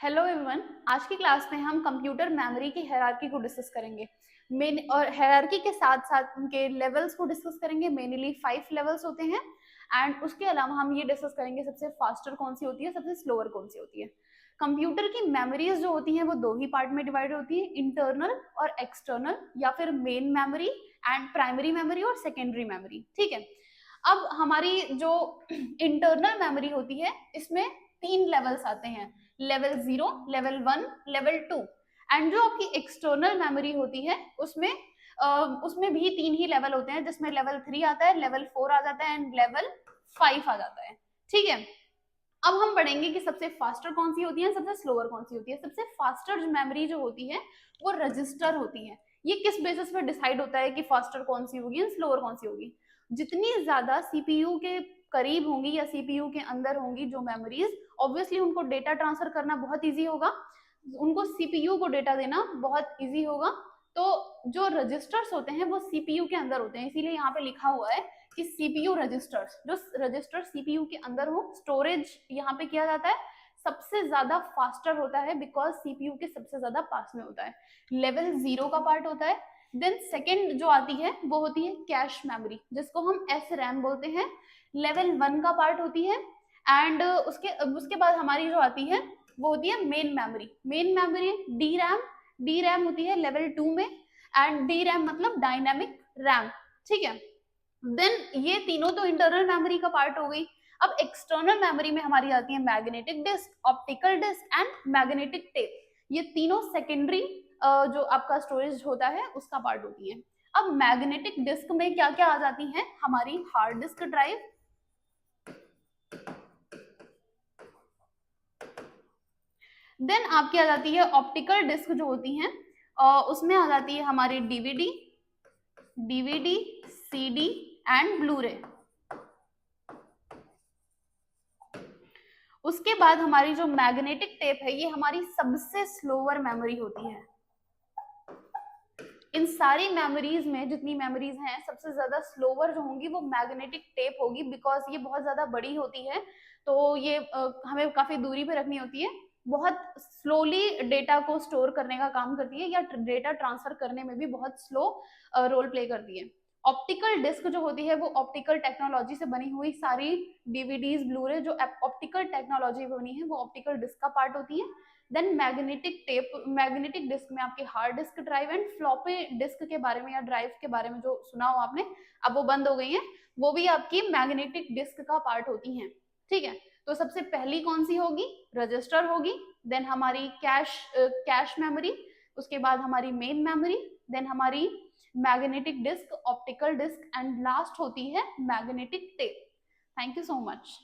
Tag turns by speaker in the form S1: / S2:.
S1: Hello everyone, आज की class में हम कंप्यूटर मेमोरी की हायरार्की को डिस्कस करेंगे। मेन और हायरार्की के साथ साथ उनके लेवल्स को डिस्कस करेंगे। मेनली 5 लेवल्स होते हैं एंड उसके अलावा हम ये डिस्कस करेंगे सबसे फास्टर कौन सी होती है, सबसे स्लोअर कौन सी होती है। कंप्यूटर की मेमोरीज जो होती हैं वो दो ही पार्ट में डिवाइड होती है, इंटरनल और एक्सटर्नल, या फिर main memory and primary memory और सेकेंडरी मेमोरी। ठीक है, अब हमारी जो इंटरनल मेमोरी होती है इसमें 3 लेवल्स आते हैं, लेवल 0, लेवल 1, लेवल 2। एंड जो आपकी एक्सटर्नल मेमोरी होती है उसमें भी 3 ही लेवल होते हैं, जिसमें लेवल 3 आता है, लेवल 4 आ जाता है एंड लेवल 5 आ जाता है। ठीक है, अब हम पढ़ेंगे कि सबसे फास्टर कौन सी होती है, सबसे स्लोअर कौन सी होती है। सबसे फास्टर मेमोरी जो होती है वो रजिस्टर होती है। ये किस बेसिस पे डिसाइड होता है कि फास्टर कौन सी होगी, स्लोअर कौन सी होगी? जितनी ज्यादा सीपीयू के करीब होंगी या सीपीयू के अंदर होंगी जो मेमोरीज, ऑब्वियसली उनको डेटा ट्रांसफर करना बहुत इजी होगा, उनको सीपीयू को डेटा देना बहुत इजी होगा। तो जो रजिस्टर्स होते हैं वो सीपीयू के अंदर होते हैं, इसीलिए यहाँ पे लिखा हुआ है कि सीपीयू रजिस्टर्स, जो रजिस्टर सीपीयू के अंदर हो, स्टोरेज यहाँ पे किया जाता है, सबसे ज्यादा फास्टर होता है बिकॉज सीपीयू के सबसे ज्यादा पास में होता है। लेवल 0 का पार्ट होता है। देन सेकेंड जो आती है वो होती है कैश मेमोरी, जिसको हम एस रैम बोलते हैं, लेवल 1 का पार्ट होती है। एंड उसके बाद हमारी जो आती है वो होती है main memory. Main memory D RAM होती है लेवल 2 में, एंड डी रैम मतलब डायनामिक रैम। ठीक है, देन ये तीनों तो इंटरनल मेमोरी का पार्ट हो गई। अब एक्सटर्नल मेमोरी में हमारी आती है magnetic disk, optical disk and magnetic tape. ये तीनों सेकेंडरी जो आपका स्टोरेज होता है उसका पार्ट होती है। अब मैग्नेटिक डिस्क में क्या क्या आ जाती हैं, हमारी हार्ड डिस्क ड्राइव, देन आपकी आ जाती है ऑप्टिकल डिस्क जो होती हैं, उसमें आ जाती है हमारी डीवीडी, सीडी एंड ब्लूरे। उसके बाद हमारी जो मैग्नेटिक टेप है ये हमारी सबसे स्लोअर मेमोरी होती है। इन सारी मेमोरीज में जितनी मेमोरीज हैं सबसे ज्यादा स्लोअर जो होंगी वो मैग्नेटिक टेप होगी, बिकॉज ये बहुत ज्यादा बड़ी होती है, तो ये हमें काफी दूरी पे रखनी होती है, बहुत स्लोली डेटा को स्टोर करने का काम करती है, या डेटा ट्रांसफर करने में भी बहुत स्लो रोल प्ले करती है। ऑप्टिकल डिस्क जो होती है वो ऑप्टिकल टेक्नोलॉजी से बनी हुई सारी डीवीडीज ब्लूरे जो ऑप्टिकल टेक्नोलॉजी बनी है वो ऑप्टिकल डिस्क का पार्ट होती है। देन मैग्नेटिक डिस्क में आपके hard disk drive and floppy disk के बारे में या ड्राइव के बारे में जो सुना हो आपने, अब वो बंद हो गई है, वो भी आपकी मैग्नेटिक डिस्क का पार्ट होती हैं। ठीक है, तो सबसे पहली कौन सी होगी, रजिस्टर होगी, देन हमारी कैश मेमोरी, उसके बाद हमारी मेन मेमोरी, देन हमारी magnetic disk, optical disk and last होती है magnetic tape. Thank you so much.